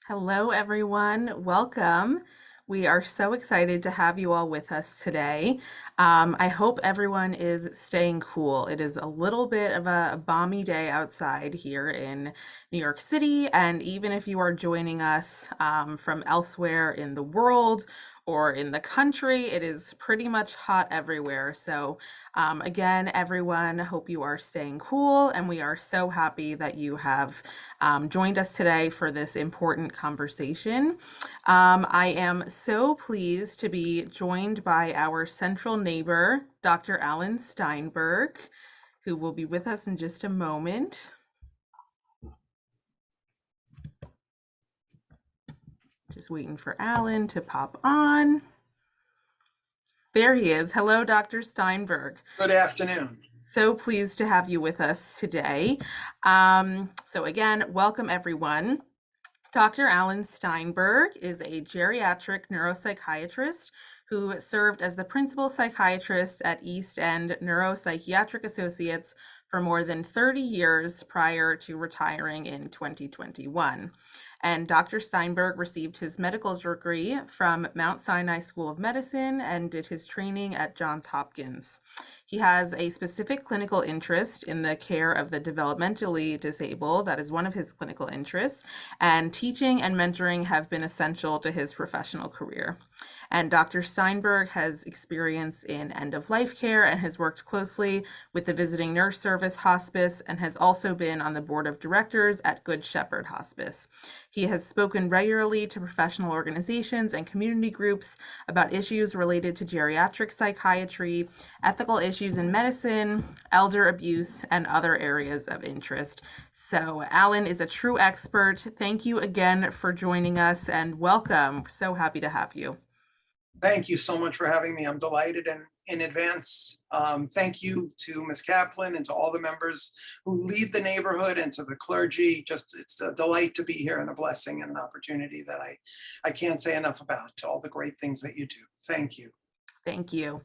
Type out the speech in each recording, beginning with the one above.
Hello, everyone. Welcome. We are so excited to have you all with us today. I hope everyone is staying cool. It is a little bit of a balmy day outside here in New York City, and even if you are joining us from elsewhere in the world or in the country, it is pretty much hot everywhere. So, again, everyone, hope you are staying cool, and we are so happy that you have joined us today for this important conversation. I am so pleased to be joined by our central neighbor, Dr. Alan Steinberg, who will be with us in just a moment. Just waiting for Alan to pop on. There he is. Hello, Dr. Steinberg. Good afternoon. So pleased to have you with us today. So again, welcome everyone. Dr. Alan Steinberg is a geriatric neuropsychiatrist who served as the principal psychiatrist at East End Neuropsychiatric Associates for more than 30 years prior to retiring in 2021. And Dr. Steinberg received his medical degree from Mount Sinai School of Medicine and did his training at Johns Hopkins. He has a specific clinical interest in the care of the developmentally disabled. That is one of his clinical interests. And teaching and mentoring have been essential to his professional career. And Dr. Steinberg has experience in end-of-life care and has worked closely with the Visiting Nurse Service Hospice and has also been on the board of directors at Good Shepherd Hospice. He has spoken regularly to professional organizations and community groups about issues related to geriatric psychiatry, ethical issues in medicine, elder abuse, and other areas of interest. So, Alan is a true expert. Thank you again for joining us and welcome. So happy to have you. Thank you so much for having me. I'm delighted, and in advance, thank you to Ms. Kaplan and to all the members who lead the neighborhood and to the clergy. Just it's a delight to be here and a blessing and an opportunity that I can't say enough about, to all the great things that you do. Thank you. Thank you.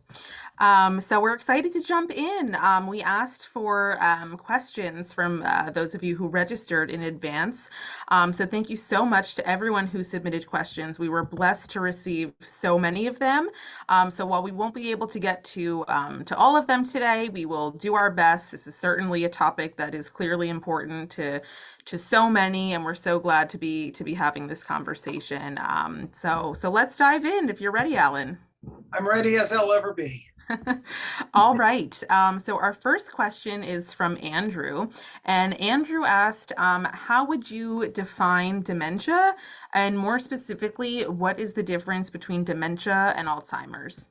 So we're excited to jump in. We asked for questions from those of you who registered in advance. So thank you so much to everyone who submitted questions. We were blessed to receive so many of them. So while we won't be able to get to all of them today, we will do our best. This is certainly a topic that is clearly important to so many, and we're so glad to be having this conversation. So let's dive in if you're ready, Alan. I'm ready as I'll ever be. All right. So our first question is from Andrew, and Andrew asked, how would you define dementia? And more specifically, what is the difference between dementia and Alzheimer's?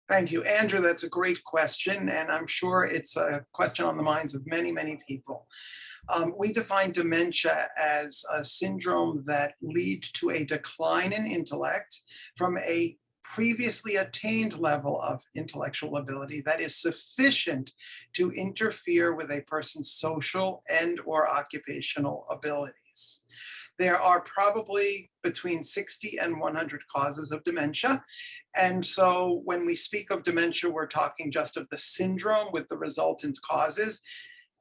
Thank you, Andrew. That's a great question, and I'm sure it's a question on the minds of many, many people. We define dementia as a syndrome that leads to a decline in intellect from a previously attained level of intellectual ability that is sufficient to interfere with a person's social and or occupational abilities. There are probably between 60 and 100 causes of dementia. And so when we speak of dementia, we're talking just of the syndrome with the resultant causes.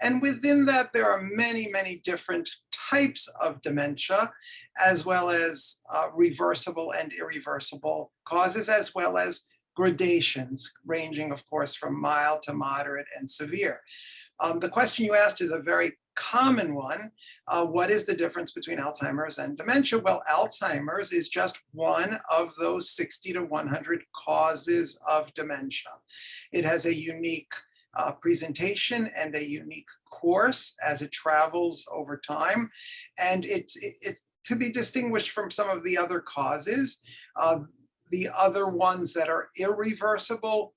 And within that, there are many, many different types of dementia, as well as reversible and irreversible causes, as well as gradations, ranging, of course, from mild to moderate and severe. The question you asked is a very common one. What is the difference between Alzheimer's and dementia? Well, Alzheimer's is just one of those 60 to 100 causes of dementia. It has a unique presentation and a unique course as it travels over time. And it's to be distinguished from some of the other causes. The other ones that are irreversible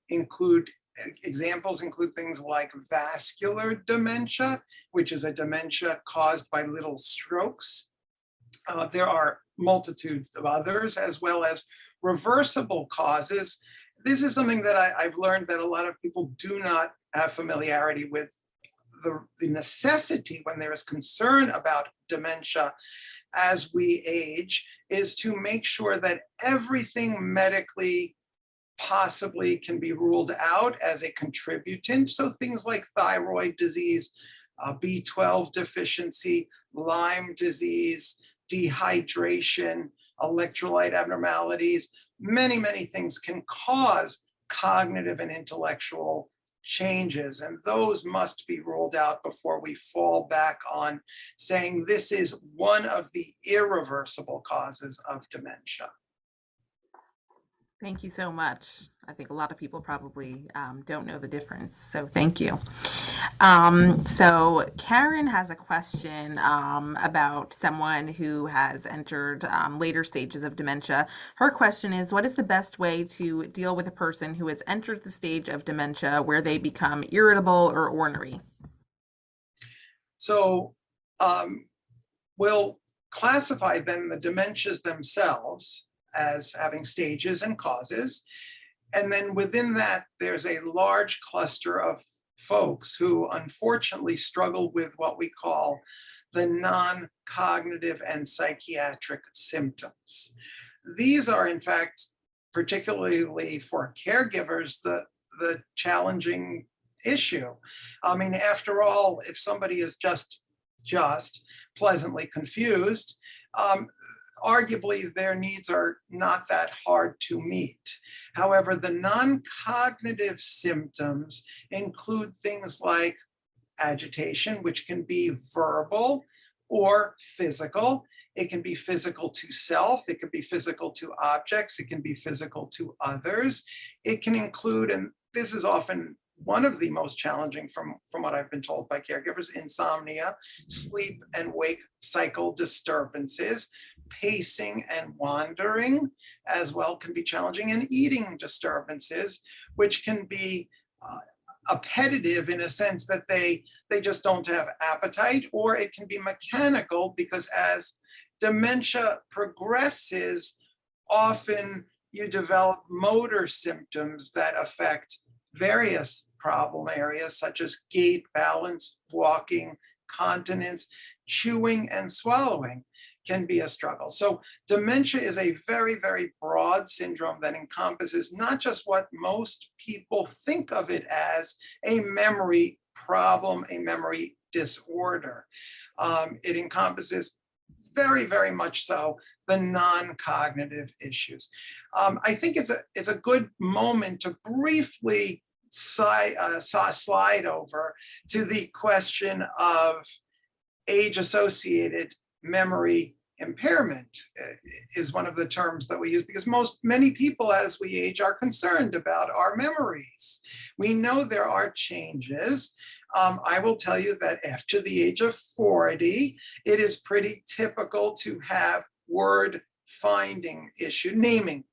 examples include things like vascular dementia, which is a dementia caused by little strokes. There are multitudes of others, as well as reversible causes. This is something that I've learned that a lot of people do not have familiarity with. The necessity when there is concern about dementia as we age is to make sure that everything medically possibly can be ruled out as a contributant. So things like thyroid disease, B12 deficiency, Lyme disease, dehydration, electrolyte abnormalities. Many, many things can cause cognitive and intellectual changes, and those must be ruled out before we fall back on saying this is one of the irreversible causes of dementia. Thank you so much. I think a lot of people probably don't know the difference, so thank you. So Karen has a question about someone who has entered later stages of dementia. Her question is, what is the best way to deal with a person who has entered the stage of dementia where they become irritable or ornery? So we'll classify then the dementias themselves as having stages and causes. And then within that, there's a large cluster of folks who unfortunately struggle with what we call the non-cognitive and psychiatric symptoms. These are, in fact, particularly for caregivers, the challenging issue. I mean, after all, if somebody is just pleasantly confused, arguably their needs are not that hard to meet. However, the non-cognitive symptoms include things like agitation, which can be verbal or physical. It can be physical to self, it can be physical to objects, it can be physical to others. It can include, and this is often one of the most challenging from what I've been told by caregivers, insomnia, sleep and wake cycle disturbances, pacing and wandering as well can be challenging, and eating disturbances, which can be appetitive in a sense that they just don't have appetite, or it can be mechanical because as dementia progresses, often you develop motor symptoms that affect various problem areas such as gait, balance, walking, continence, chewing, and swallowing can be a struggle. So dementia is a very, very broad syndrome that encompasses not just what most people think of it as a memory problem, a memory disorder. It encompasses very, very much so the non-cognitive issues. I think it's a good moment to briefly slide over to the question of age-associated memory impairment is one of the terms that we use because many people as we age are concerned about our memories. We know there are changes. I will tell you that after the age of 40, it is pretty typical to have word finding issue, naming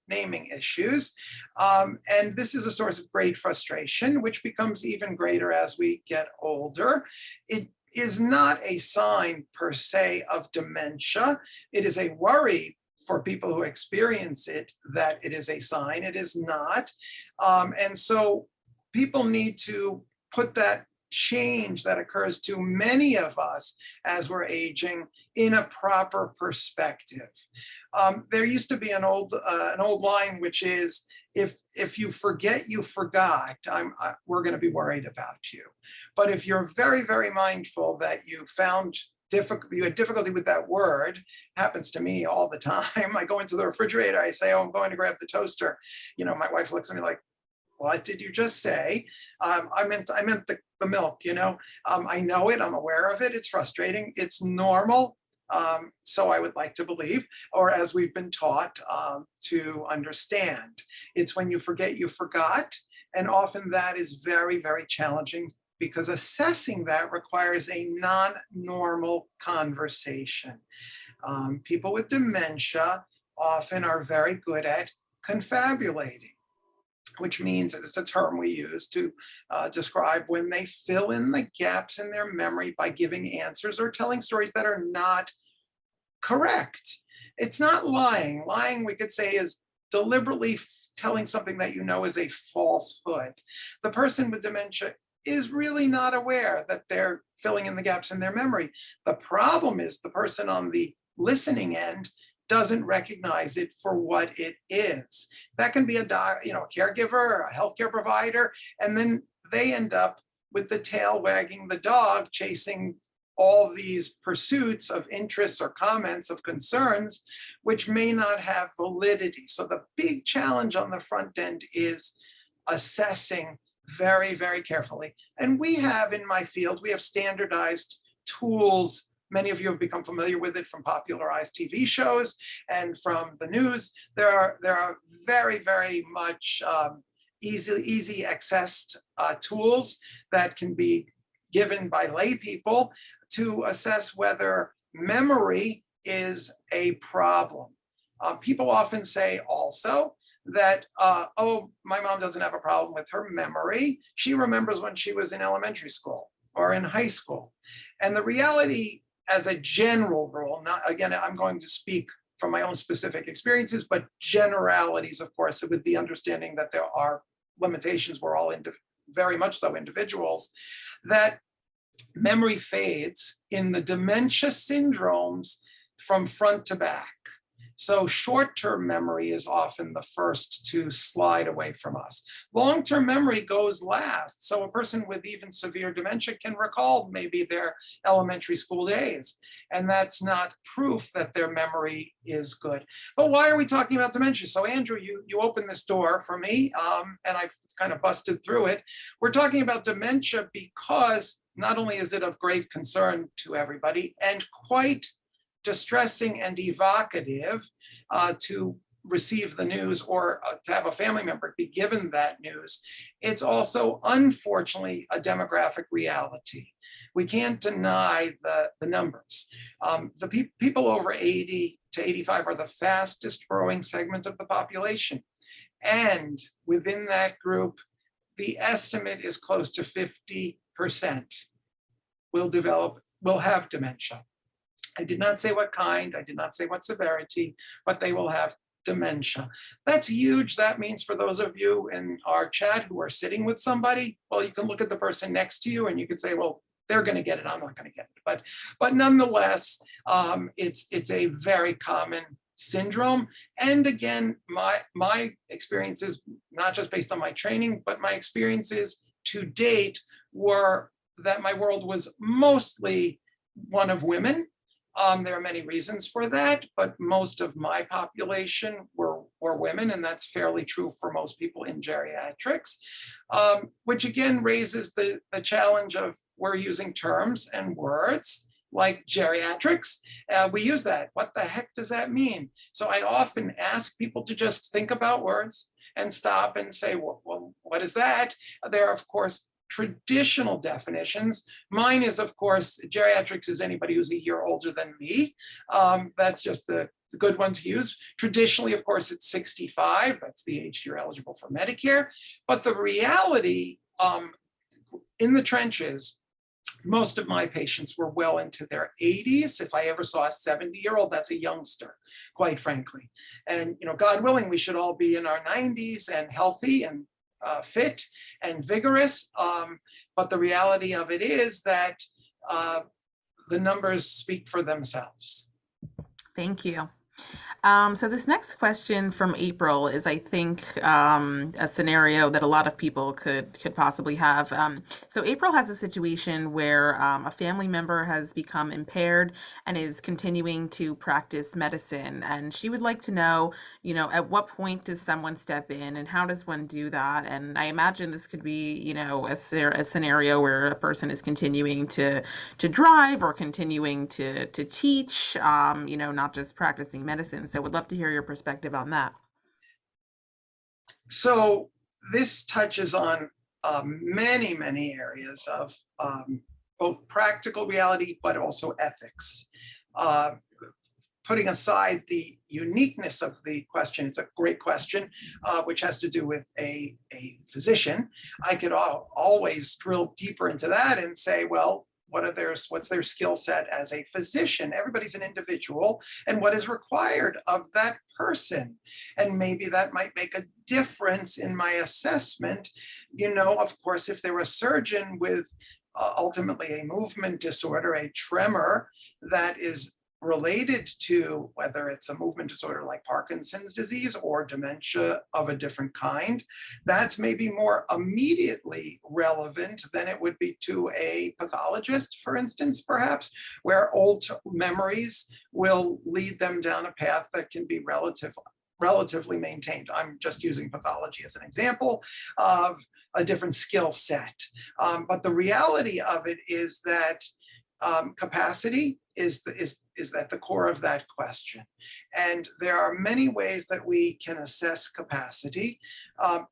issues. And this is a source of great frustration, which becomes even greater as we get older. It is not a sign per se of dementia. It is a worry for people who experience it that it is a sign. It is not. And so people need to put that change that occurs to many of us as we're aging in a proper perspective. There used to be an old line, which is, if you forget, you forgot, we're going to be worried about you. But if you're very, very mindful that you had difficulty with that word, happens to me all the time. I go into the refrigerator, I say, oh, I'm going to grab the toaster. You know, my wife looks at me like, what did you just say? I meant the milk, you know. I know it, I'm aware of it, it's frustrating, it's normal. So I would like to believe, or as we've been taught to understand. It's when you forget, you forgot. And often that is very, very challenging because assessing that requires a non-normal conversation. People with dementia often are very good at confabulating, which means it's a term we use to describe when they fill in the gaps in their memory by giving answers or telling stories that are not correct. It's not lying. Lying, we could say, is deliberately telling something that you know is a falsehood. The person with dementia is really not aware that they're filling in the gaps in their memory. The problem is the person on the listening end doesn't recognize it for what it is. That can be a caregiver, a healthcare provider, and then they end up with the tail wagging the dog, chasing all these pursuits of interests or comments of concerns, which may not have validity. So the big challenge on the front end is assessing very, very carefully. And we have in my field, we have standardized tools. Many of you have become familiar with it from popularized TV shows and from the news. There are very, very much easy accessed tools that can be given by lay people to assess whether memory is a problem. People often say also that, oh, my mom doesn't have a problem with her memory. She remembers when she was in elementary school or in high school. And the reality, as a general rule, not, again, I'm going to speak from my own specific experiences, but generalities, of course, with the understanding that there are limitations. We're all very much so individuals, that memory fades in the dementia syndromes from front to back. So short-term memory is often the first to slide away from us. Long-term memory goes last. So a person with even severe dementia can recall maybe their elementary school days. And that's not proof that their memory is good. But why are we talking about dementia? So Andrew, you opened this door for me, and I've kind of busted through it. We're talking about dementia because not only is it of great concern to everybody and quite distressing and evocative to receive the news or to have a family member be given that news, it's also, unfortunately, a demographic reality. We can't deny the numbers. The people over 80 to 85 are the fastest growing segment of the population. And within that group, the estimate is close to 50% will have dementia. I did not say what kind, I did not say what severity, but they will have dementia. That's huge. That means for those of you in our chat who are sitting with somebody, well, you can look at the person next to you and you can say, well, they're going to get it, I'm not going to get it. But nonetheless, it's a very common syndrome. And again, my experiences, not just based on my training, but my experiences to date were that my world was mostly one of women. There are many reasons for that, but most of my population were women, and that's fairly true for most people in geriatrics, which again raises the challenge of we're using terms and words like geriatrics. We use that. What the heck does that mean? So I often ask people to just think about words and stop and say, well, what is that? There are, of course, traditional definitions. Mine is, of course, geriatrics is anybody who's a year older than me. That's just the good one to use. Traditionally, of course, it's 65. That's the age you're eligible for Medicare. But the reality in the trenches, most of my patients were well into their 80s. If I ever saw a 70-year-old, that's a youngster, quite frankly. And God willing, we should all be in our 90s and healthy and fit and vigorous, but the reality of it is that the numbers speak for themselves. Thank you. So this next question from April is, I think, a scenario that a lot of people could possibly have. So April has a situation where a family member has become impaired and is continuing to practice medicine, and she would like to know, at what point does someone step in, and how does one do that? And I imagine this could be, a scenario where a person is continuing to drive or continuing to teach, not just practicing medicine. So would love to hear your perspective on that. So this touches on many, many areas of both practical reality, but also ethics. Putting aside the uniqueness of the question, it's a great question, which has to do with a physician. I could always drill deeper into that and say, well, what's their skill set as a physician? Everybody's an individual, and what is required of that person? And maybe that might make a difference in my assessment. Of course, if they're a surgeon with ultimately a movement disorder, a tremor that is related to whether it's a movement disorder like Parkinson's disease or dementia of a different kind, that's maybe more immediately relevant than it would be to a pathologist, for instance, perhaps, where old memories will lead them down a path that can be relatively maintained. I'm just using pathology as an example of a different skill set. But the reality of it is that capacity is at the core of that question. And there are many ways that we can assess capacity.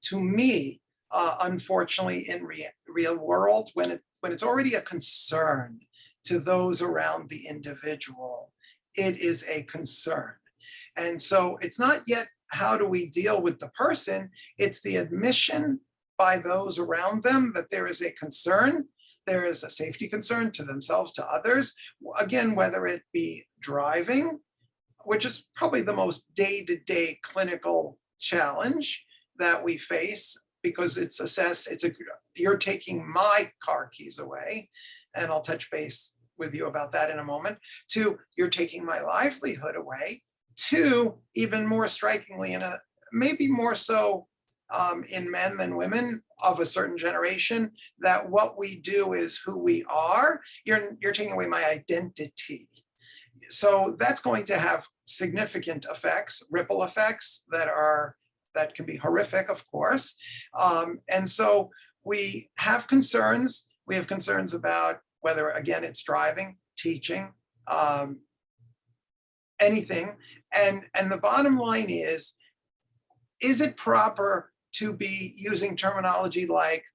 To me, unfortunately, in real world, when it's already a concern to those around the individual, it is a concern. And so it's not yet how do we deal with the person, it's the admission by those around them that there is a concern, there is a safety concern to themselves, to others. Again, whether it be driving, which is probably the most day-to-day clinical challenge that we face because it's assessed, you're taking my car keys away, and I'll touch base with you about that in a moment, to you're taking my livelihood away, to even more strikingly, maybe more so in men than women of a certain generation, that what we do is who we are. You're taking away my identity. So that's going to have significant effects, ripple effects that can be horrific, of course. And so we have concerns. We have concerns about whether, again, it's driving, teaching, anything. And the bottom line is it proper to be using terminology like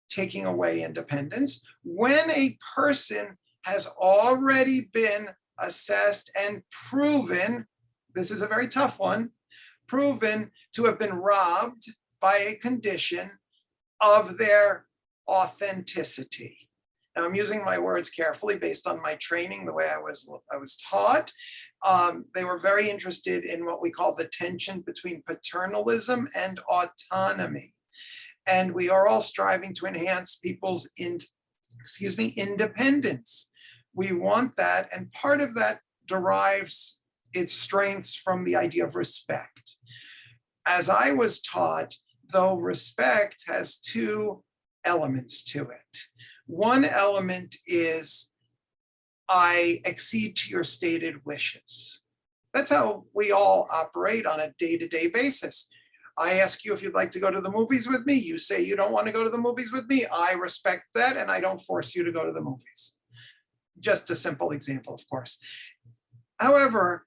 taking away independence when a person has already been assessed and proven, this is a very tough one, proven to have been robbed by a condition of their authenticity? Now, I'm using my words carefully based on my training, the way I was taught. They were very interested in what we call the tension between paternalism and autonomy. And we are all striving to enhance people's independence. We want that, and part of that derives its strengths from the idea of respect. As I was taught, though, respect has two elements to it. One element is I accede to your stated wishes. That's how we all operate on a day-to-day basis. I ask you if you'd like to go to the movies with me. You say you don't want to go to the movies with me. I respect that, and I don't force you to go to the movies. Just a simple example, of course. However,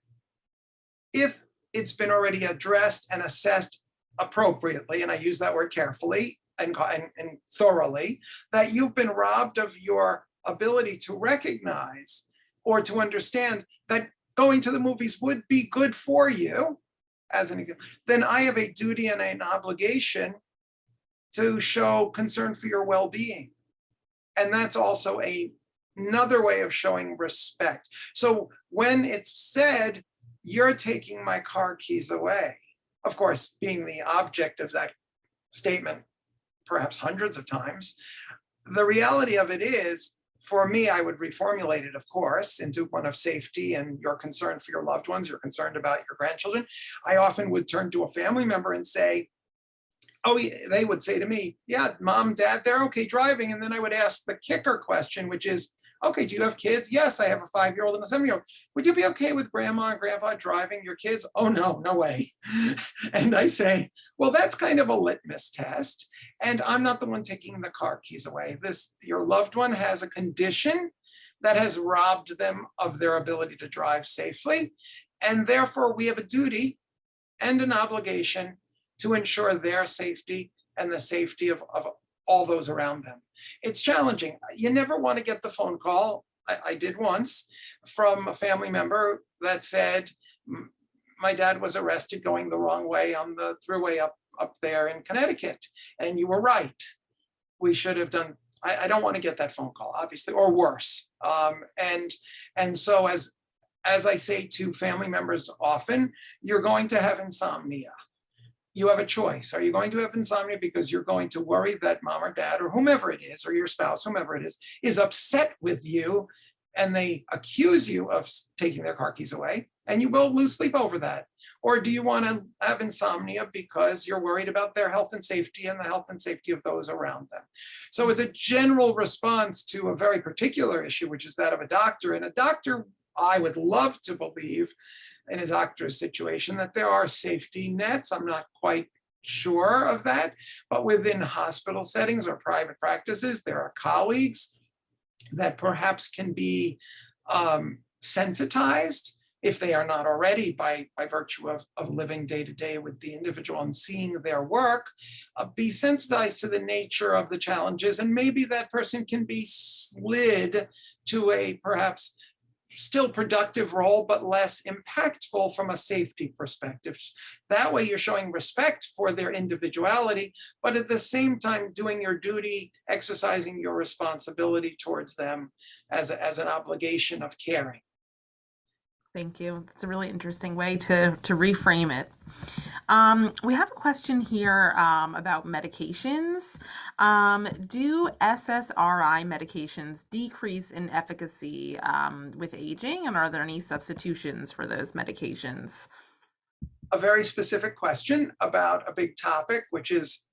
if it's been already addressed and assessed appropriately, and I use that word carefully and thoroughly, that you've been robbed of your ability to recognize or to understand that going to the movies would be good for you, as an example, then I have a duty and an obligation to show concern for your well-being. And that's also another way of showing respect. So when it's said, you're taking my car keys away, of course, being the object of that statement, perhaps hundreds of times, the reality of it is, for me, I would reformulate it, of course, into one of safety and your concern for your loved ones, you're concerned about your grandchildren. I often would turn to a family member and say, oh, they would say to me, yeah, mom, dad, they're okay driving. And then I would ask the kicker question, which is, okay, do you have kids? Yes, I have a 5-year-old and a 7-year-old. Would you be okay with grandma and grandpa driving your kids? Oh, no, no way. And I say, well, that's kind of a litmus test. And I'm not the one taking the car keys away. Your loved one has a condition that has robbed them of their ability to drive safely. And therefore, we have a duty and an obligation to ensure their safety and the safety of all those around them. It's challenging. You never want to get the phone call. I did once from a family member that said, my dad was arrested going the wrong way on the thruway up there in Connecticut. And you were right. We should have done, I don't want to get that phone call, obviously, or worse. And so as I say to family members often, you're going to have insomnia. You have a choice. Are you going to have insomnia because you're going to worry that mom or dad or whomever it is, or your spouse, whomever it is upset with you and they accuse you of taking their car keys away, and you will lose sleep over that? Or do you want to have insomnia because you're worried about their health and safety and the health and safety of those around them? So it's a general response to a very particular issue, which is that of a doctor. And a doctor, I would love to believe in a doctor's situation that there are safety nets. I'm not quite sure of that, but within hospital settings or private practices, there are colleagues that perhaps can be sensitized, if they are not already, by virtue of living day to day with the individual and seeing their work, be sensitized to the nature of the challenges. And maybe that person can be slid to a perhaps still productive role, but less impactful from a safety perspective. That way you're showing respect for their individuality, but at the same time doing your duty, exercising your responsibility towards them as an obligation of caring. Thank you. It's a really interesting way to reframe it. We have a question here about medications. Do SSRI medications decrease in efficacy with aging, and are there any substitutions for those medications? A very specific question about a big topic, which is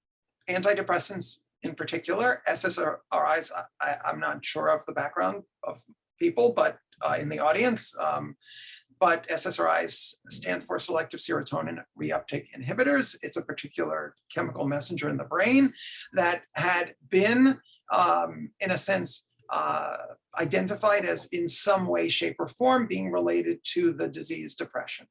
antidepressants in particular. SSRIs, I'm not sure of the background of people, but in the audience, but SSRIs stand for selective serotonin reuptake inhibitors. It's a particular chemical messenger in the brain that had been, in a sense, identified as in some way, shape, or form being related to the disease depression.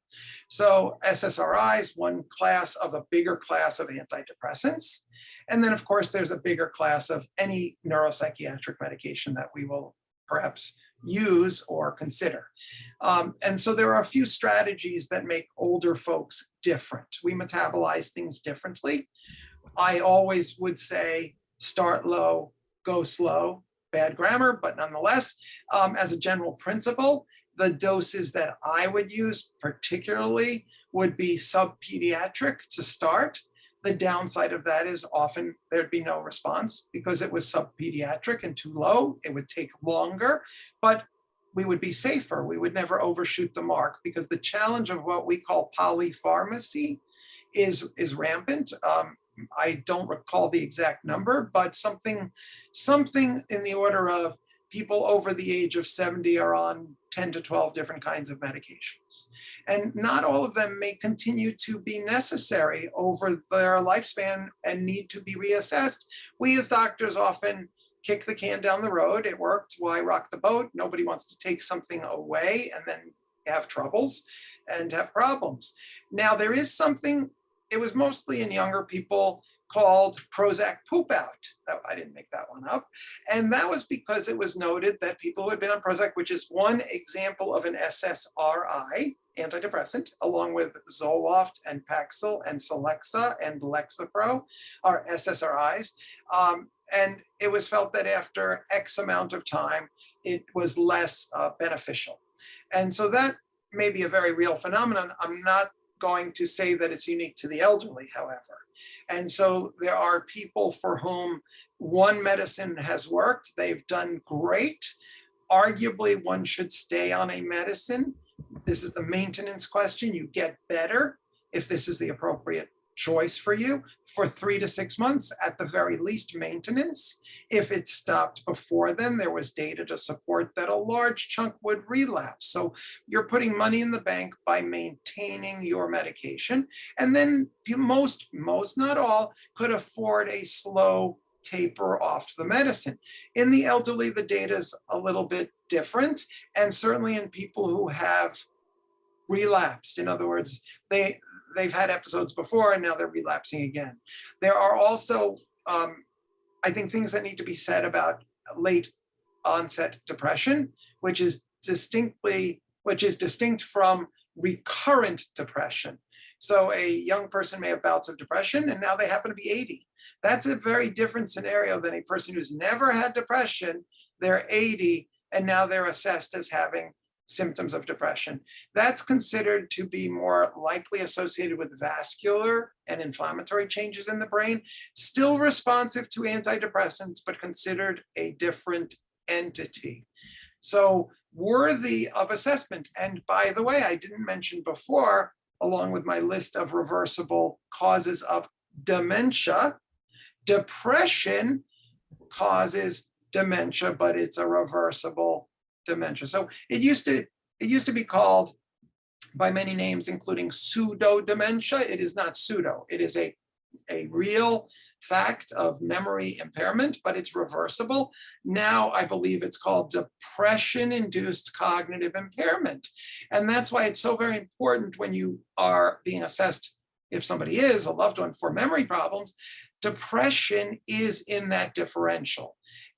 So SSRIs, one class of a bigger class of antidepressants. And then, of course, there's a bigger class of any neuropsychiatric medication that we will perhaps use or consider. And so there are a few strategies that make older folks different. We metabolize things differently. I always would say start low, go slow. Bad grammar, but nonetheless, as a general principle, the doses that I would use particularly would be subpediatric to start. The downside of that is often there'd be no response because it was subpediatric and too low. It would take longer, but we would be safer. We would never overshoot the mark because the challenge of what we call polypharmacy is rampant. I don't recall the exact number, but something in the order of people over the age of 70 are on 10 to 12 different kinds of medications. And not all of them may continue to be necessary over their lifespan and need to be reassessed. We as doctors often kick the can down the road. It worked, why rock the boat? Nobody wants to take something away and then have troubles and have problems. Now there is something, it was mostly in younger people, called Prozac poop out. I didn't make that one up. And that was because it was noted that people who had been on Prozac, which is one example of an SSRI antidepressant, along with Zoloft and Paxil and Celexa and Lexapro, are SSRIs. And it was felt that after X amount of time, it was less beneficial. And so that may be a very real phenomenon. I'm not going to say that it's unique to the elderly, however. And so there are people for whom one medicine has worked. They've done great. Arguably, one should stay on a medicine. This is the maintenance question. You get better if this is the appropriate choice for you for 3 to 6 months, at the very least maintenance. If it stopped before then, there was data to support that a large chunk would relapse. So you're putting money in the bank by maintaining your medication. And then most, not all, could afford a slow taper off the medicine. In the elderly, the data is a little bit different. And certainly in people who have relapsed, in other words, they've had episodes before and now they're relapsing again. There are also, I think, things that need to be said about late onset depression, which is distinct from recurrent depression. So a young person may have bouts of depression and now they happen to be 80. That's a very different scenario than a person who's never had depression. They're 80 and now they're assessed as having symptoms of depression. That's considered to be more likely associated with vascular and inflammatory changes in the brain, still responsive to antidepressants, but considered a different entity. So worthy of assessment. And by the way, I didn't mention before, along with my list of reversible causes of dementia, depression causes dementia, but it's a reversible dementia. So it used to be called by many names, including pseudo dementia. It is not pseudo. It is a real fact of memory impairment, but it's reversible. Now I believe it's called depression-induced cognitive impairment. And that's why it's so very important when you are being assessed, if somebody is a loved one, for memory problems, depression is in that differential.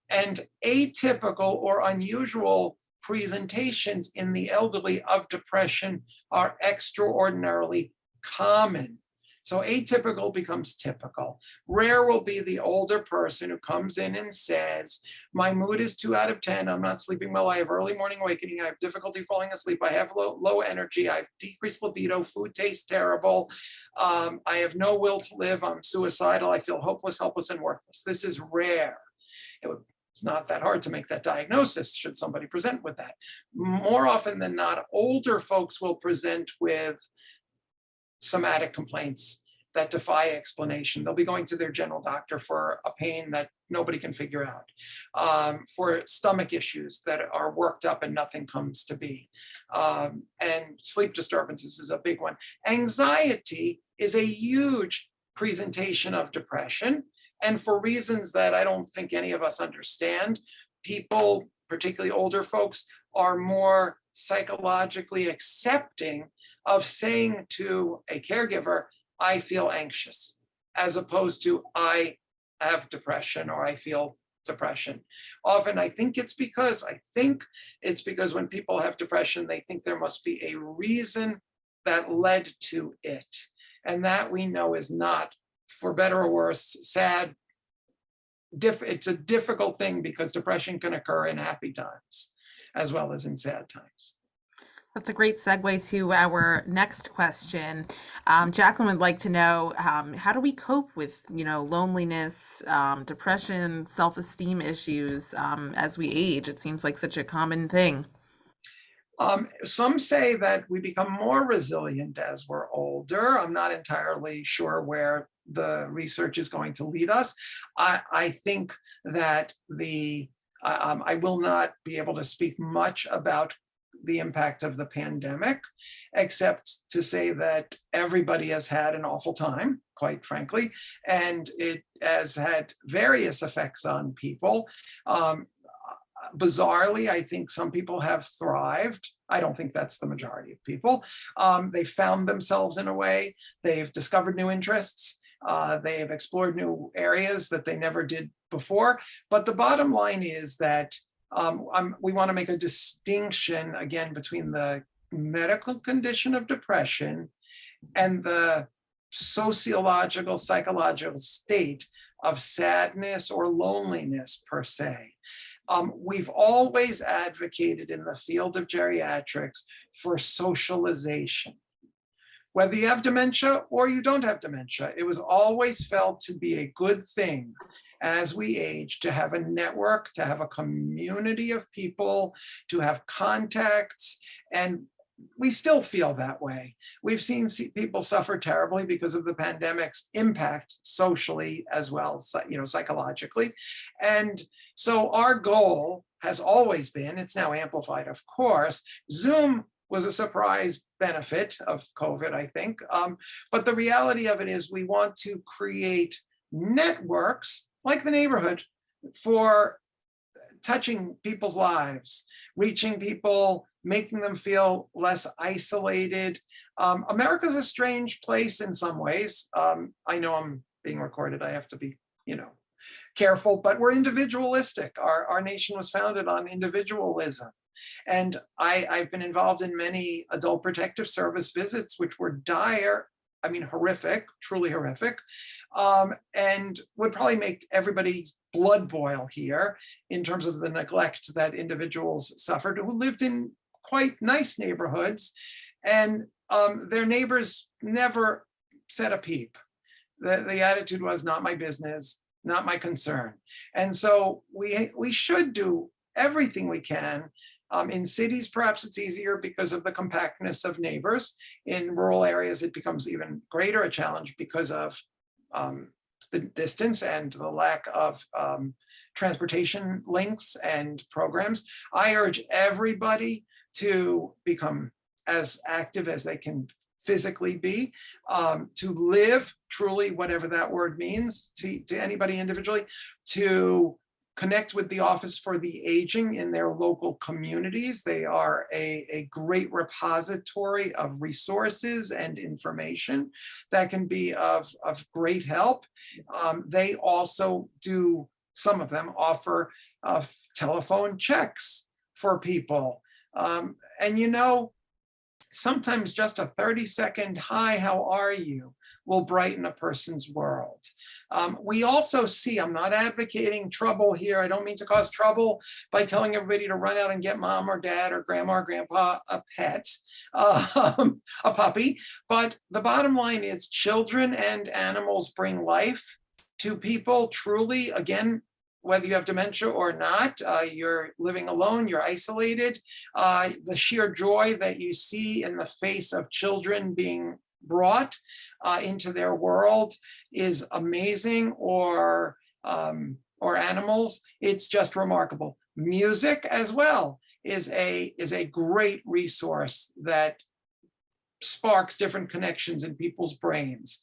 And atypical or unusual presentations in the elderly of depression are extraordinarily common. So atypical becomes typical. Rare will be the older person who comes in and says, my mood is 2 out of 10, I'm not sleeping well, I have early morning awakening, I have difficulty falling asleep, I have low energy, I have decreased libido, food tastes terrible, I have no will to live, I'm suicidal, I feel hopeless, helpless, and worthless. This is rare. It's not that hard to make that diagnosis should somebody present with that. More often than not, older folks will present with somatic complaints that defy explanation. They'll be going to their general doctor for a pain that nobody can figure out, for stomach issues that are worked up and nothing comes to be. And sleep disturbances is a big one. Anxiety is a huge presentation of depression. And for reasons that I don't think any of us understand, people, particularly older folks, are more psychologically accepting of saying to a caregiver, I feel anxious, as opposed to I have depression or I feel depression. Often I think it's because when people have depression, they think there must be a reason that led to it. And that we know is not, for better or worse, sad. It's a difficult thing because depression can occur in happy times as well as in sad times. That's a great segue to our next question. Jacqueline would like to know, how do we cope with, loneliness, depression, self-esteem issues as we age? It seems like such a common thing. Some say that we become more resilient as we're older. I'm not entirely sure where the research is going to lead us. I think that I will not be able to speak much about the impact of the pandemic, except to say that everybody has had an awful time, quite frankly, and it has had various effects on people. Bizarrely, I think some people have thrived. I don't think that's the majority of people. They found themselves in a way. They've discovered new interests. They have explored new areas that they never did before. But the bottom line is that we want to make a distinction, again, between the medical condition of depression and the sociological, psychological state of sadness or loneliness per se. We've always advocated in the field of geriatrics for socialization. Whether you have dementia or you don't have dementia, it was always felt to be a good thing as we age to have a network, to have a community of people, to have contacts, and we still feel that way. We've seen people suffer terribly because of the pandemic's impact socially as well, psychologically. And so our goal has always been, it's now amplified, of course. Zoom was a surprise benefit of COVID, I think. But the reality of it is we want to create networks like the neighborhood for touching people's lives, reaching people, making them feel less isolated. America's a strange place in some ways. I know I'm being recorded. I have to be, careful, but we're individualistic. Our nation was founded on individualism. And I've been involved in many adult protective service visits, which were dire, horrific, truly horrific, and would probably make everybody's blood boil here in terms of the neglect that individuals suffered who lived in quite nice neighborhoods, and their neighbors never said a peep. The attitude was not my business, not my concern. And so we should do everything we can In cities, perhaps it's easier because of the compactness of neighbors. In rural areas, it becomes even greater a challenge because of the distance and the lack of transportation links and programs. I urge everybody to become as active as they can physically be, to live truly, whatever that word means to anybody individually, to connect with the Office for the Aging in their local communities. They are a great repository of resources and information that can be of great help. They also do, some of them offer telephone checks for people. And you know, sometimes just a 30-second "hi, how are you" will brighten a person's world. We also see, I'm not advocating trouble here. I don't mean to cause trouble by telling everybody to run out and get mom or dad or grandma or grandpa a pet, a puppy. But the bottom line is children and animals bring life to people truly. Again, whether you have dementia or not, you're living alone, you're isolated. The sheer joy that you see in the face of children being brought into their world is amazing, or animals, it's just remarkable. Music as well is a great resource that sparks different connections in people's brains.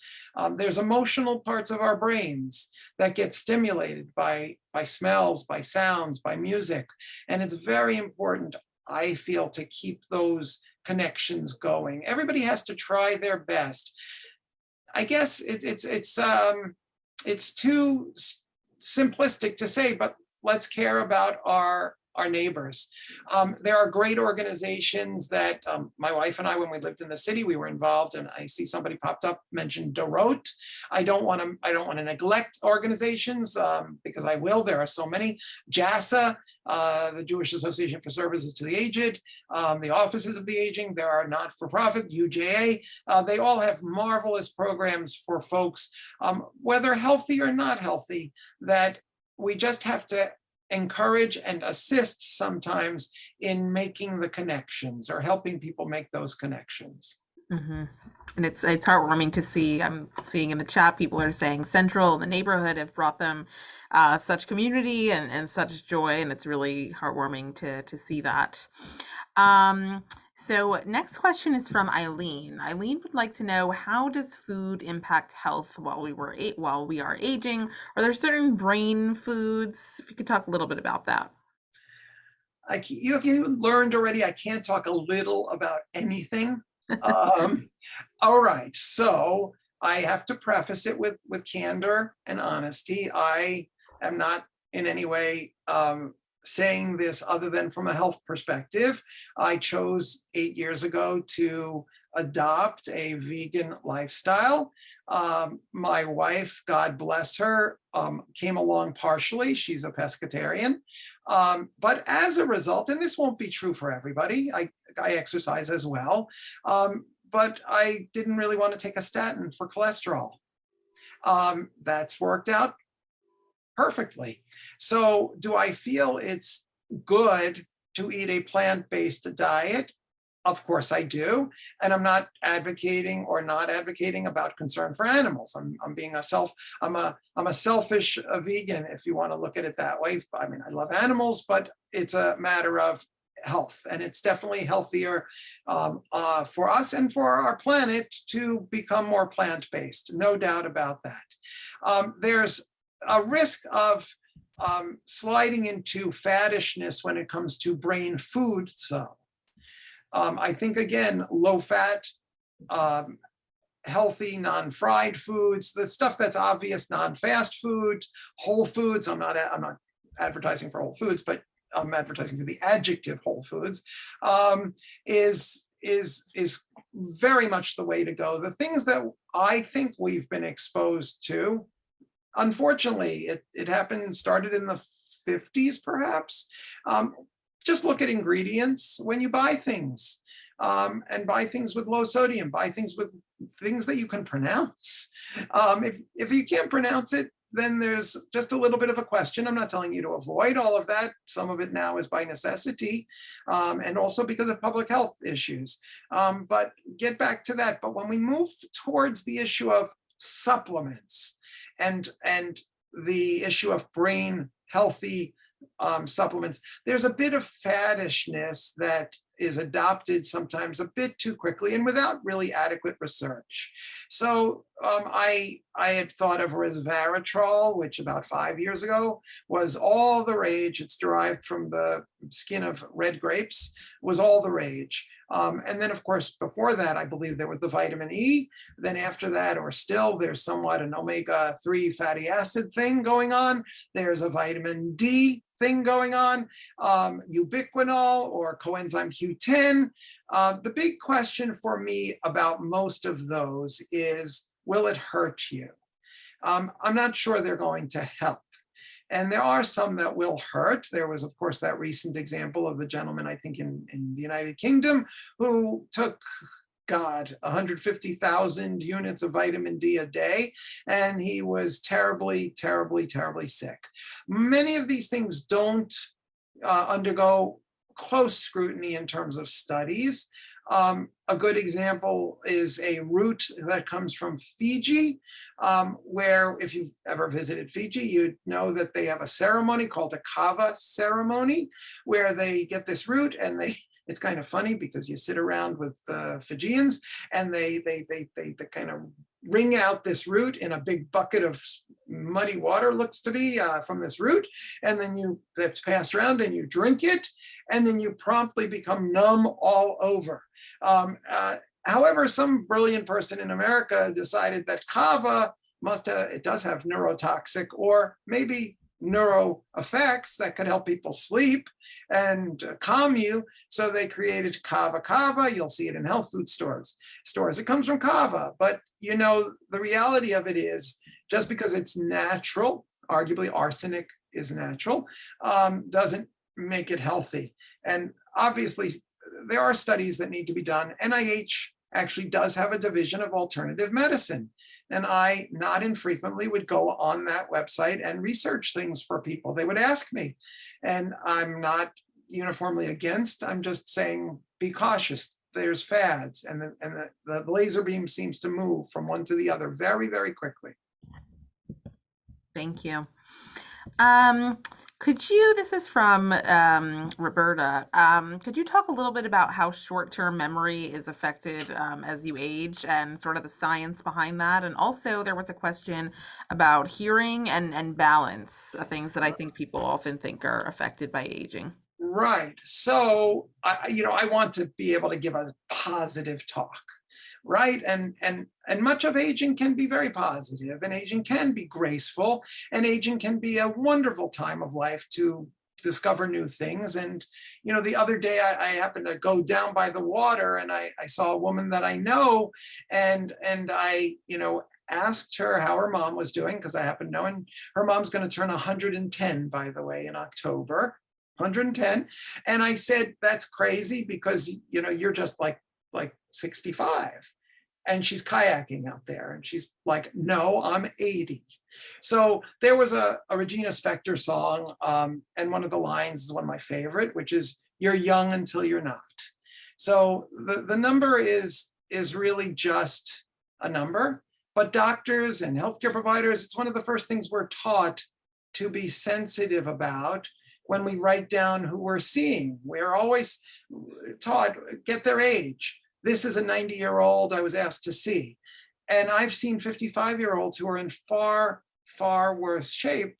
There's emotional parts of our brains that get stimulated by smells, by sounds, by music. And it's very important, I feel, to keep those connections going. Everybody has to try their best. I guess it's too simplistic to say, but let's care about our neighbors. There are great organizations that my wife and I, when we lived in the city, we were involved, and I see somebody popped up, mentioned Dorot. I don't want to neglect organizations because I will. There are so many. JASA, the Jewish Association for Services to the Aged, the Offices of the Aging. There are not-for-profit, UJA. They all have marvelous programs for folks, whether healthy or not healthy, that we just have to encourage and assist sometimes in making the connections or helping people make those connections. Mm-hmm. And it's heartwarming to see. I'm seeing in the chat, people are saying Central and the neighborhood have brought them such community and such joy, and it's really heartwarming to see that. So next question is from Eileen. Eileen would like to know, how does food impact health while we are aging? Are there certain brain foods? If you could talk a little bit about that. You learned already, I can't talk a little about anything. All right, so I have to preface it with candor and honesty. I am not in any way saying this other than from a health perspective. I chose 8 years ago to adopt a vegan lifestyle. My wife, God bless her, came along partially. She's a pescatarian. But as a result, and this won't be true for everybody, I exercise as well, but I didn't really want to take a statin for cholesterol. That's worked out perfectly. So do I feel it's good to eat a plant-based diet? Of course I do. And I'm not advocating or not advocating about concern for animals. I'm being I'm a selfish vegan, if you want to look at it that way. I mean, I love animals, but it's a matter of health, and it's definitely healthier for us and for our planet to become more plant-based, no doubt about that. There's a risk of sliding into faddishness when it comes to brain food. So I think, again, low-fat, healthy, non-fried foods, the stuff that's obvious, non-fast food, whole foods. I'm not advertising for Whole Foods, but I'm advertising for the adjective Whole Foods, is very much the way to go. The things that I think we've been exposed to, unfortunately, it started in the 50s, perhaps. Just look at ingredients when you buy things, and buy things with low sodium, buy things with things that you can pronounce. If you can't pronounce it, then there's just a little bit of a question. I'm not telling you to avoid all of that. Some of it now is by necessity, and also because of public health issues. But get back to that. But when we move towards the issue of supplements and the issue of brain healthy supplements, there's a bit of faddishness that is adopted sometimes a bit too quickly and without really adequate research. So I had thought of resveratrol, which about 5 years ago was all the rage. It's derived from the skin of red grapes, was all the rage. And then, of course, before that, I believe there was the vitamin E. Then after that, or still, there's somewhat an omega-3 fatty acid thing going on. There's a vitamin D thing going on, ubiquinol or coenzyme Q10. The big question for me about most of those is, will it hurt you? I'm not sure they're going to help. And there are some that will hurt. There was, of course, that recent example of the gentleman, I think in the United Kingdom, who took, 150,000 units of vitamin D a day, and he was terribly, terribly, terribly sick. Many of these things don't undergo close scrutiny in terms of studies. A good example is a root that comes from Fiji, where if you've ever visited Fiji, you'd know that they have a ceremony called a kava ceremony, where they get this root and it's kind of funny because you sit around with Fijians and they kind of wring out this root in a big bucket of muddy water, looks to be, from this root, and then that's passed around and you drink it, and then you promptly become numb all over. However, some brilliant person in America decided that kava it does have neurotoxic or maybe neuro effects that could help people sleep and calm you. So they created kava kava. You'll see it in health food stores. It comes from kava, but the reality of it is, just because it's natural, arguably arsenic is natural, doesn't make it healthy. And obviously there are studies that need to be done. NIH actually does have a division of alternative medicine. And I, not infrequently, would go on that website and research things for people. They would ask me, and I'm not uniformly against. I'm just saying, be cautious. There's fads, and the laser beam seems to move from one to the other very, very quickly. Thank you. This is from Roberta. Could you talk a little bit about how short-term memory is affected as you age and sort of the science behind that? And also there was a question about hearing and balance, things that I think people often think are affected by aging. Right. So, I want to be able to give a positive talk. Right. And much of aging can be very positive, and aging can be graceful, and aging can be a wonderful time of life to discover new things. And, the other day I happened to go down by the water, and I saw a woman that I know, and I, asked her how her mom was doing, because I happen to know, and her mom's going to turn 110, by the way, in October, 110. And I said, that's crazy, because, you're just like 65. And she's kayaking out there, and she's like, no, I'm 80. So there was a Regina Spektor song, and one of the lines is one of my favorite, which is, you're young until you're not. So the number is really just a number, but doctors and healthcare providers, it's one of the first things we're taught to be sensitive about when we write down who we're seeing. We're always taught, get their age. This is a 90-year-old I was asked to see. And I've seen 55-year-olds who are in far, far worse shape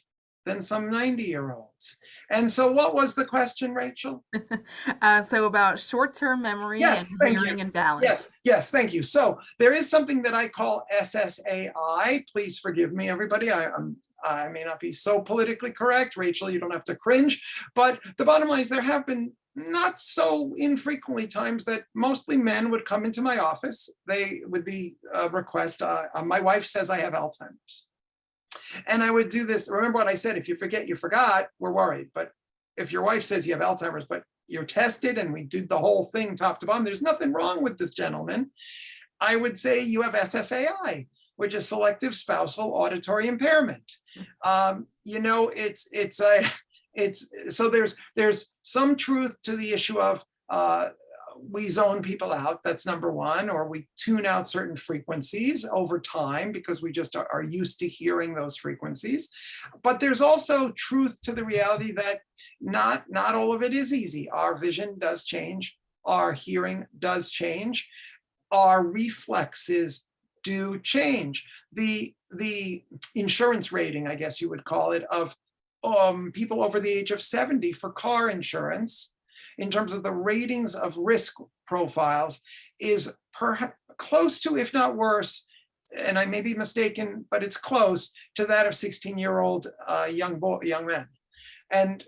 than some 90-year-olds. And so what was the question, Rachel? So about short-term memory and hearing and balance. Yes, thank you. So there is something that I call SSAI. Please forgive me, everybody. I may not be so politically correct. Rachel, you don't have to cringe. But the bottom line is, there have been not so infrequently times that mostly men would come into my office. They would be request, my wife says I have Alzheimer's. And I would do this. Remember what I said, if you forget, you forgot, we're worried. But if your wife says you have Alzheimer's, but you're tested and we did the whole thing top to bottom, there's nothing wrong with this gentleman, I would say you have SSAI. which is selective spousal auditory impairment. So there's some truth to the issue of we zone people out, that's number one, or we tune out certain frequencies over time because we just are used to hearing those frequencies. But there's also truth to the reality that not all of it is easy. Our vision does change, our hearing does change, our reflexes do change. The insurance rating, I guess you would call it, of people over the age of 70 for car insurance, in terms of the ratings of risk profiles, is perhaps close to, if not worse, and I may be mistaken, but it's close to that of 16-year-old young men. And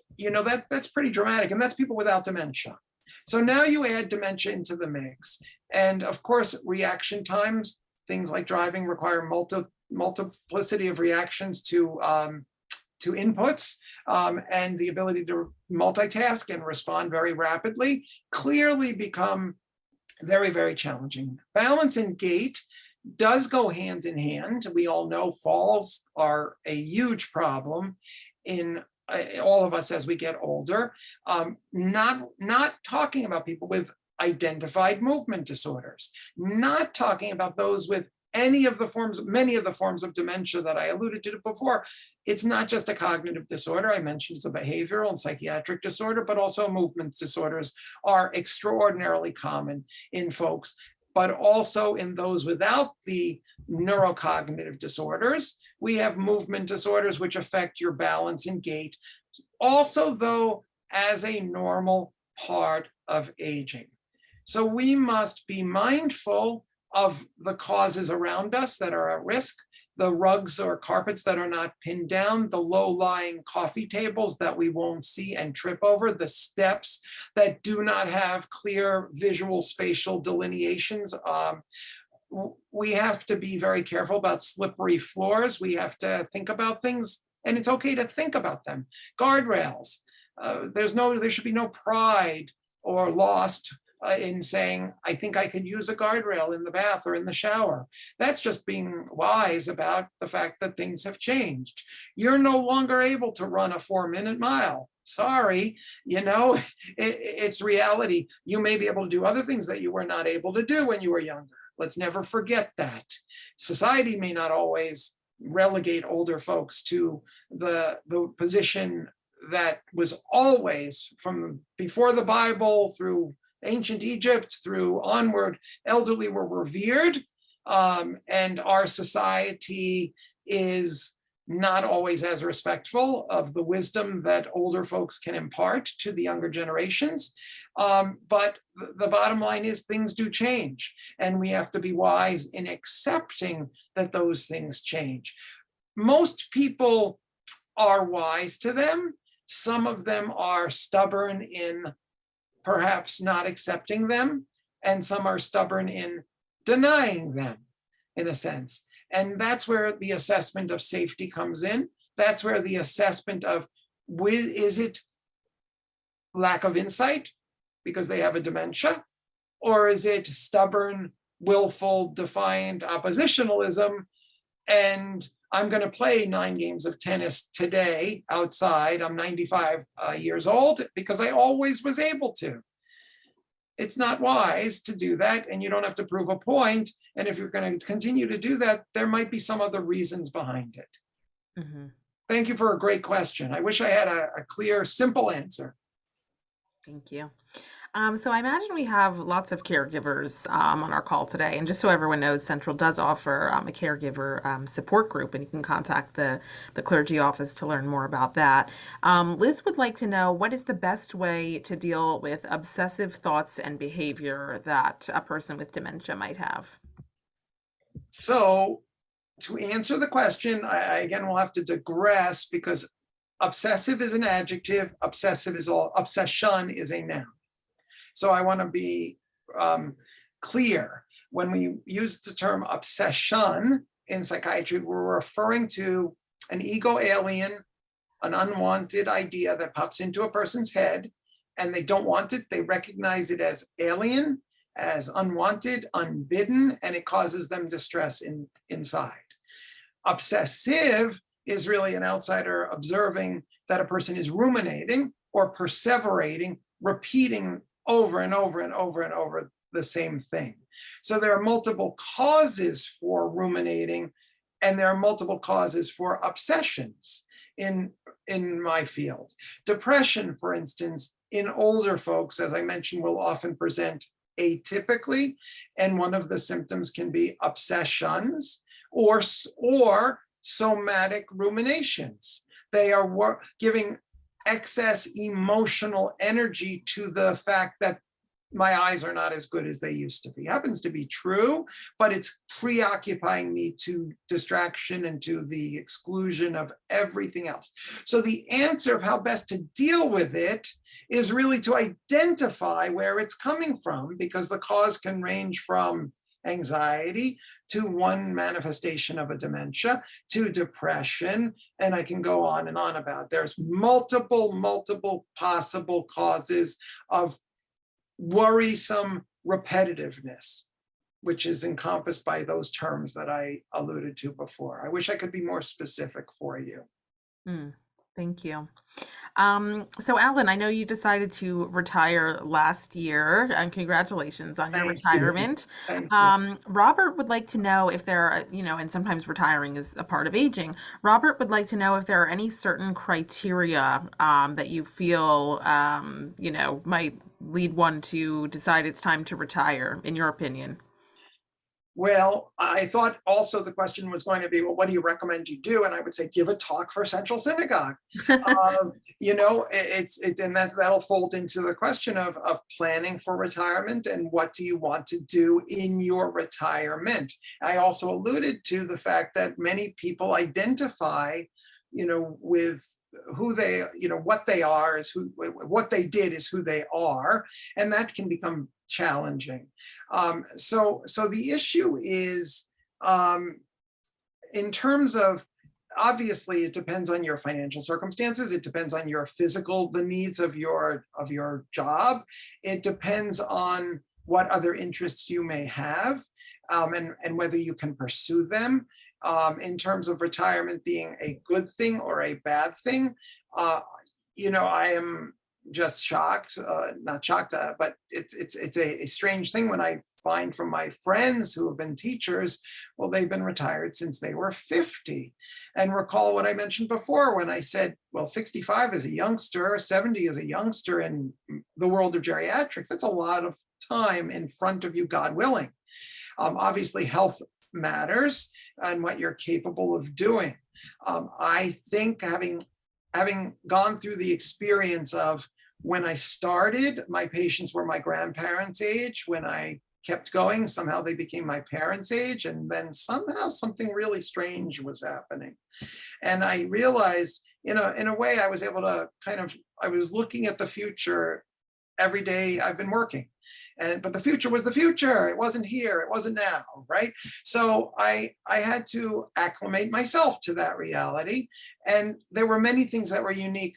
that's pretty dramatic, and that's people without dementia. So now you add dementia into the mix, and of course, reaction times, things like driving require multiplicity of reactions to inputs, and the ability to multitask and respond very rapidly clearly become very, very challenging. Balance and gait does go hand in hand. We all know falls are a huge problem in all of us as we get older. Not talking about people with identified movement disorders, not talking about those with many of the forms of dementia that I alluded to before. It's not just a cognitive disorder. I mentioned it's a behavioral and psychiatric disorder, but also movement disorders are extraordinarily common in folks, but also in those without the neurocognitive disorders. We have movement disorders which affect your balance and gait, also though as a normal part of aging. So we must be mindful of the causes around us that are at risk, the rugs or carpets that are not pinned down, the low-lying coffee tables that we won't see and trip over, the steps that do not have clear visual spatial delineations. We have to be very careful about slippery floors. We have to think about things, and it's okay to think about them. Guardrails. There should be no pride or lost in saying, I think I could use a guardrail in the bath or in the shower. That's just being wise about the fact that things have changed. You're no longer able to run a 4-minute mile. Sorry, it's reality. You may be able to do other things that you were not able to do when you were younger. Let's never forget that. Society may not always relegate older folks to the position that was always, from before the Bible through ancient Egypt through onward, elderly were revered, and our society is not always as respectful of the wisdom that older folks can impart to the younger generations. But the bottom line is things do change, and we have to be wise in accepting that those things change. Most people are wise to them. Some of them are stubborn in perhaps not accepting them, and some are stubborn in denying them, in a sense. And that's where the assessment of safety comes in. That's where the assessment of, is it lack of insight because they have a dementia, or is it stubborn, willful, defiant oppositionalism, and I'm going to play 9 games of tennis today outside. I'm 95 years old because I always was able to. It's not wise to do that, and you don't have to prove a point. And if you're going to continue to do that, there might be some other reasons behind it. Mm-hmm. Thank you for a great question. I wish I had a clear, simple answer. Thank you. So I imagine we have lots of caregivers on our call today. And just so everyone knows, Central does offer a caregiver support group, and you can contact the clergy office to learn more about that. Liz would like to know, what is the best way to deal with obsessive thoughts and behavior that a person with dementia might have? So to answer the question, I again will have to digress, because obsessive is an adjective, obsession is a noun. So I want to be clear. When we use the term obsession in psychiatry, we're referring to an ego alien, an unwanted idea that pops into a person's head, and they don't want it. They recognize it as alien, as unwanted, unbidden, and it causes them distress inside. Obsessive is really an outsider observing that a person is ruminating or perseverating, repeating over and over and over and over the same thing. So there are multiple causes for ruminating, and there are multiple causes for obsessions in my field. Depression, for instance, in older folks, as I mentioned, will often present atypically, and one of the symptoms can be obsessions or somatic ruminations. They are giving excess emotional energy to the fact that my eyes are not as good as they used to be. Happens to be true, but it's preoccupying me to distraction and to the exclusion of everything else. So the answer of how best to deal with it is really to identify where it's coming from, because the cause can range from anxiety to one manifestation of a dementia to depression, and I can go on and on about. There's multiple possible causes of worrisome repetitiveness, which is encompassed by those terms that I alluded to before. I wish I could be more specific for you. Thank you. So Alan, I know you decided to retire last year, and congratulations on your Thank you. retirement. Thank you. Robert would like to know if there are, and sometimes retiring is a part of aging. Robert would like to know if there are any certain criteria that you feel, might lead one to decide it's time to retire, in your opinion. Well, I thought also the question was going to be, well, what do you recommend you do? And I would say, give a talk for Central Synagogue. And that'll fold into the question of planning for retirement and what do you want to do in your retirement. I also alluded to the fact that many people identify, with who they, what they are is what they did is who they are, and that can become challenging. So the issue is, in terms of, obviously it depends on your financial circumstances, it depends on the needs of your job, it depends on what other interests you may have, and whether you can pursue them. In terms of retirement being a good thing or a bad thing, I am just shocked, not shocked, but it's a strange thing when I find from my friends who have been teachers, well, they've been retired since they were 50. And recall what I mentioned before when I said, well, 65 is a youngster, 70 is a youngster in the world of geriatrics. That's a lot of time in front of you, God willing. Obviously, health matters and what you're capable of doing. I think having gone through the experience of when I started, my patients were my grandparents' age. When I kept going, somehow they became my parents' age. And then somehow something really strange was happening. And I realized, in a way, I was able to I was looking at the future every day I've been working. But the future was the future. It wasn't here. It wasn't now, right? So I had to acclimate myself to that reality. And there were many things that were unique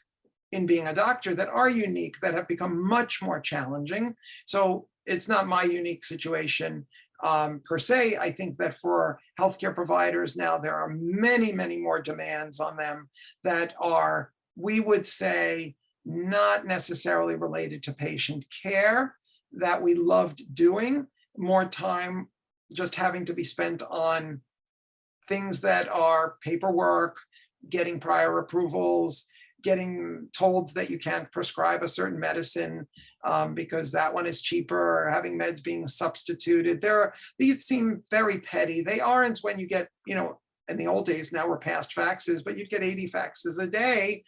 in being a doctor that are unique, that have become much more challenging. So it's not my unique situation per se. I think that for healthcare providers now, there are many more demands on them that are, we would say, not necessarily related to patient care, that we loved doing, more time just having to be spent on things that are paperwork, getting prior approvals, getting told that you can't prescribe a certain medicine because that one is cheaper, or having meds being substituted. These seem very petty. They aren't when you get, in the old days, now we're past faxes, but you'd get 80 faxes a day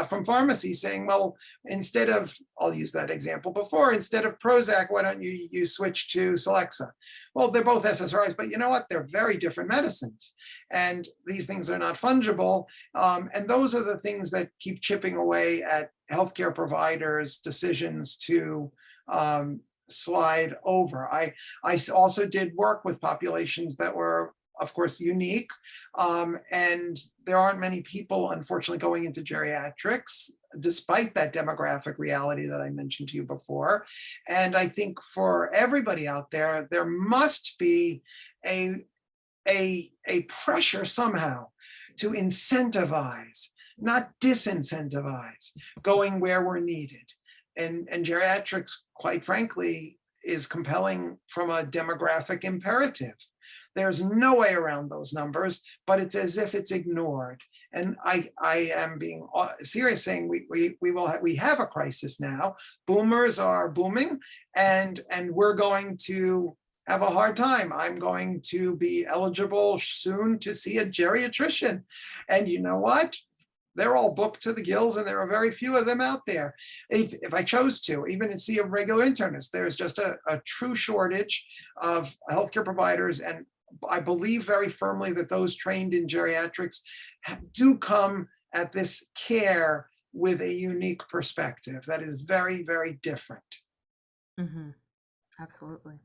from pharmacies saying, well, instead of, I'll use that example before, instead of Prozac, why don't you switch to Celexa? Well, they're both SSRIs, but you know what? They're very different medicines. And these things are not fungible. And those are the things that keep chipping away at healthcare providers' decisions to slide over. I also did work with populations that were, of course, unique. And there aren't many people, unfortunately, going into geriatrics despite that demographic reality that I mentioned to you before. And I think for everybody out there, there must be a pressure somehow to incentivize, not disincentivize, going where we're needed. And geriatrics, quite frankly, is compelling from a demographic imperative. There's no way around those numbers, but it's as if it's ignored. And I am being serious, saying we have a crisis now. Boomers are booming, and we're going to have a hard time. I'm going to be eligible soon to see a geriatrician. And you know what? They're all booked to the gills, and there are very few of them out there. If I chose to, even to see a regular internist, there's just a true shortage of healthcare providers. And I believe very firmly that those trained in geriatrics do come at this care with a unique perspective that is very, very different. Mm-hmm. Absolutely.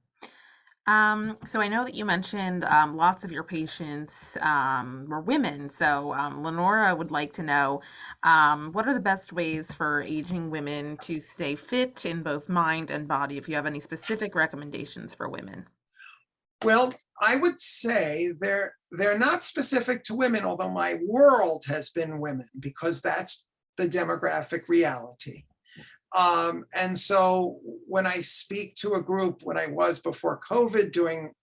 So I know that you mentioned lots of your patients were women. So Lenora would like to know what are the best ways for aging women to stay fit in both mind and body, if you have any specific recommendations for women. Well, I would say they're not specific to women, although my world has been women, because that's the demographic reality. And so when I speak to a group, when I was before COVID doing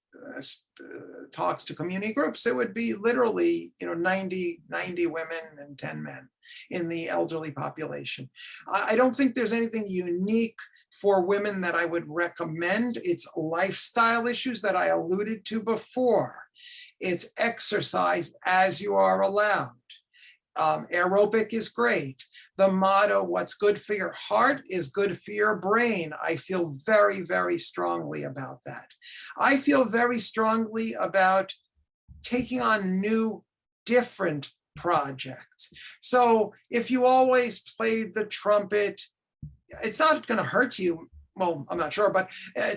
talks to community groups, it would be literally 90 women and 10 men in the elderly population. I don't think there's anything unique for women that I would recommend. It's lifestyle issues that I alluded to before. It's exercise as you are allowed. Aerobic is great. The motto, what's good for your heart is good for your brain. I feel very, very strongly about that. I feel very strongly about taking on new, different projects. So if you always played the trumpet, it's not going to hurt you. Well, I'm not sure, but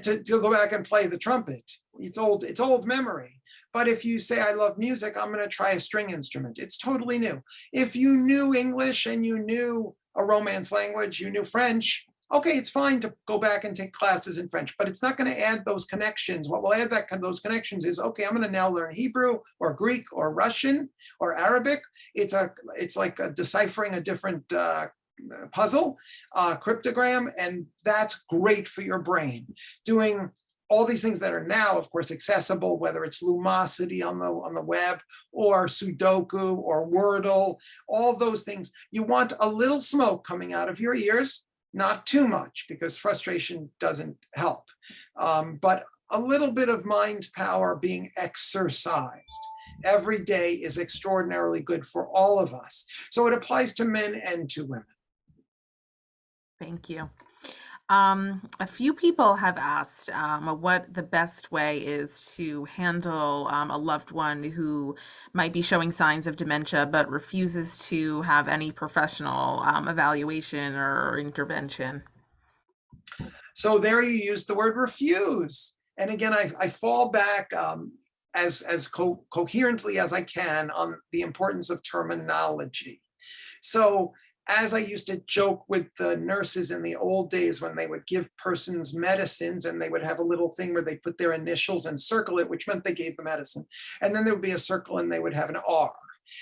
to go back and play the trumpet, it's old memory. But if you say, I love music, I'm going to try a string instrument. It's totally new. If you knew English and you knew a Romance language, you knew French, okay, it's fine to go back and take classes in French, but it's not going to add those connections. What will add those connections is, okay, I'm going to now learn Hebrew or Greek or Russian or Arabic. It's like deciphering a different puzzle, cryptogram, and that's great for your brain. Doing all these things that are now, of course, accessible, whether it's Lumosity on the web or Sudoku or Wordle, all those things. You want a little smoke coming out of your ears, not too much, because frustration doesn't help, but a little bit of mind power being exercised every day is extraordinarily good for all of us. So it applies to men and to women. Thank you. A few people have asked what the best way is to handle a loved one who might be showing signs of dementia but refuses to have any professional evaluation or intervention. So there you use the word refuse. And again, I fall back as coherently as I can on the importance of terminology. So as I used to joke with the nurses in the old days when they would give persons medicines, and they would have a little thing where they put their initials and circle it, which meant they gave the medicine. And then there would be a circle and they would have an R.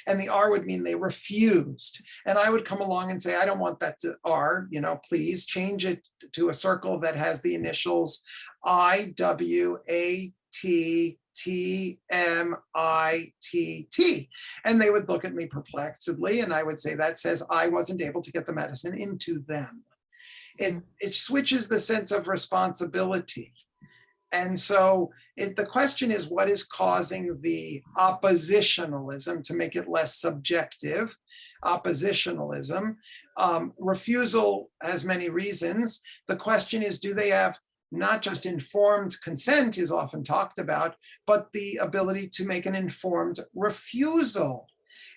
And the R would mean they refused. And I would come along and say, I don't want that to R, please change it to a circle that has the initials IWATTMITT. And they would look at me perplexedly, and I would say, that says I wasn't able to get the medicine into them. It switches the sense of responsibility. And so the question is, what is causing the oppositionalism, to make it less subjective? Oppositionalism. Refusal has many reasons. The question is, do they have not just informed consent is often talked about, but the ability to make an informed refusal.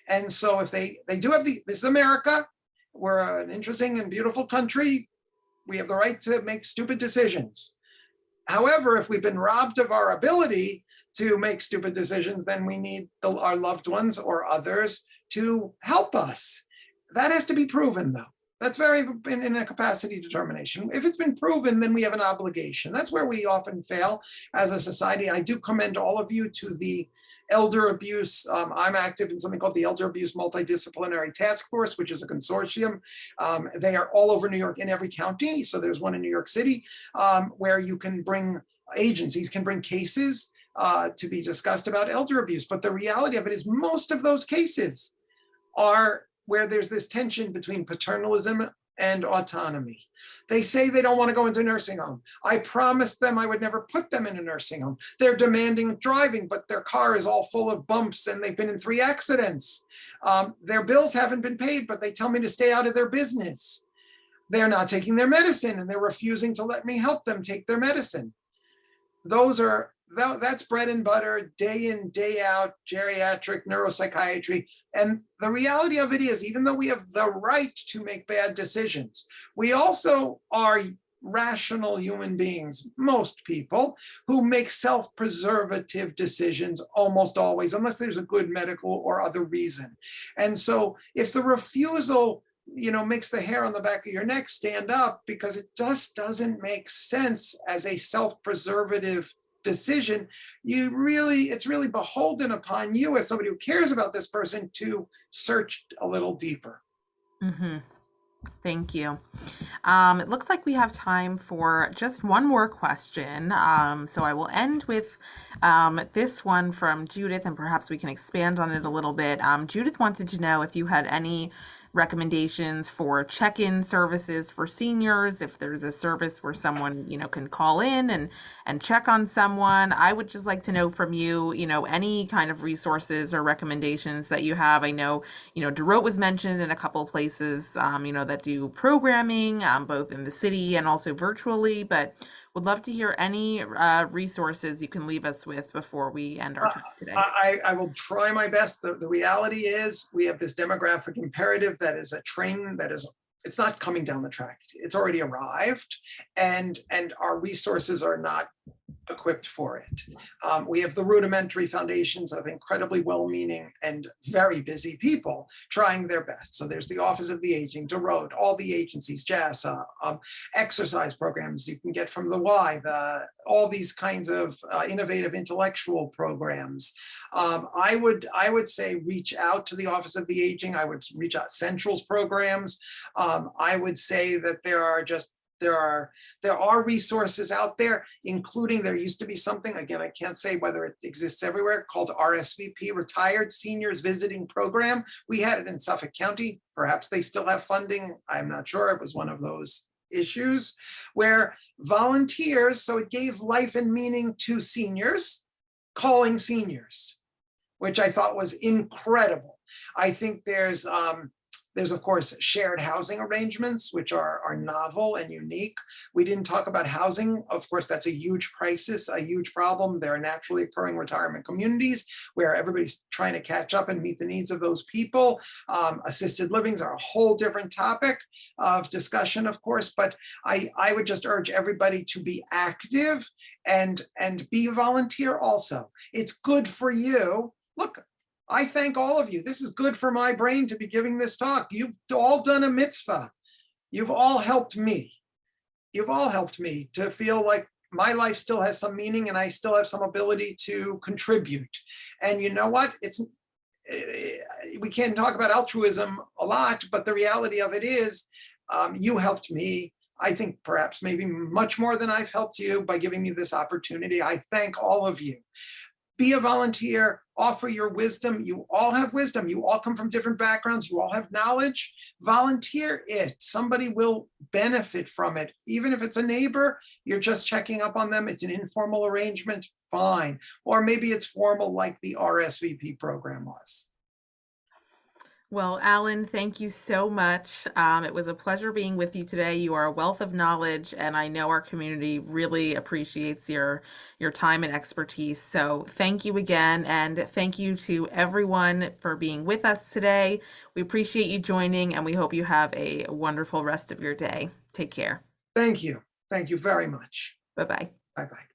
And so if they do have this is America, we're an interesting and beautiful country. We have the right to make stupid decisions. However, if we've been robbed of our ability to make stupid decisions, then we need our loved ones or others to help us. That has to be proven, though. That's very in a capacity determination. If it's been proven, then we have an obligation. That's where we often fail as a society. I do commend all of you to the elder abuse. I'm active in something called the Elder Abuse Multidisciplinary Task Force, which is a consortium. They are all over New York in every county. So there's one in New York City where you can bring agencies, can bring cases to be discussed about elder abuse. But the reality of it is most of those cases are where there's this tension between paternalism and autonomy. They say they don't want to go into a nursing home. I promised them I would never put them in a nursing home. They're demanding driving, but their car is all full of bumps and they've been in 3 accidents. Their bills haven't been paid, but they tell me to stay out of their business. They're not taking their medicine and they're refusing to let me help them take their medicine. That's bread and butter, day in, day out, geriatric neuropsychiatry. And the reality of it is, even though we have the right to make bad decisions, we also are rational human beings, most people, who make self-preservative decisions almost always, unless there's a good medical or other reason. And so if the refusal makes the hair on the back of your neck stand up, because it just doesn't make sense as a self-preservative decision, it's really beholden upon you as somebody who cares about this person to search a little deeper. Mm-hmm. Thank you. It looks like we have time for just one more question. So I will end with this one from Judith, and perhaps we can expand on it a little bit. Judith wanted to know if you had any recommendations for check-in services for seniors, if there's a service where someone, can call in and check on someone. I would just like to know from you, any kind of resources or recommendations that you have. I know, DeRote was mentioned in a couple of places, that do programming, both in the city and also virtually, but would love to hear any resources you can leave us with before we end our talk today. I will try my best. The reality is we have this demographic imperative that is a train that is, it's not coming down the track. It's already arrived, and our resources are not equipped for it. We have the rudimentary foundations of incredibly well-meaning and very busy people trying their best. So there's the Office of the Aging, DeRote, all the agencies, JASA, exercise programs you can get from the Y, all these kinds of innovative intellectual programs. I would say reach out to the Office of the Aging. I would reach out Central's programs. I would say that there are resources out there, including there used to be something, again, I can't say whether it exists everywhere, called RSVP, Retired Seniors Visiting Program. We had it in Suffolk County. Perhaps they still have funding. I'm not sure. It was one of those issues where volunteers, so it gave life and meaning to seniors, calling seniors, which I thought was incredible. I think there's of course shared housing arrangements, which are novel and unique. We didn't talk about housing. Of course, that's a huge crisis, a huge problem. There are naturally occurring retirement communities where everybody's trying to catch up and meet the needs of those people. Assisted livings are a whole different topic of discussion, of course, but I would just urge everybody to be active and be a volunteer also. It's good for you. Look, I thank all of you. This is good for my brain to be giving this talk. You've all done a mitzvah. You've all helped me. You've all helped me to feel like my life still has some meaning and I still have some ability to contribute. And you know what? We can't talk about altruism a lot, but the reality of it is you helped me. I think perhaps maybe much more than I've helped you by giving me this opportunity. I thank all of you. Be a volunteer, offer your wisdom. You all have wisdom. You all come from different backgrounds. You all have knowledge. Volunteer it. Somebody will benefit from it. Even if it's a neighbor, you're just checking up on them. It's an informal arrangement, fine. Or maybe it's formal like the RSVP program was. Well, Alan, thank you so much. It was a pleasure being with you today. You are a wealth of knowledge, and I know our community really appreciates your time and expertise. So thank you again, and thank you to everyone for being with us today. We appreciate you joining, and we hope you have a wonderful rest of your day. Take care. Thank you. Thank you very much. Bye-bye. Bye-bye.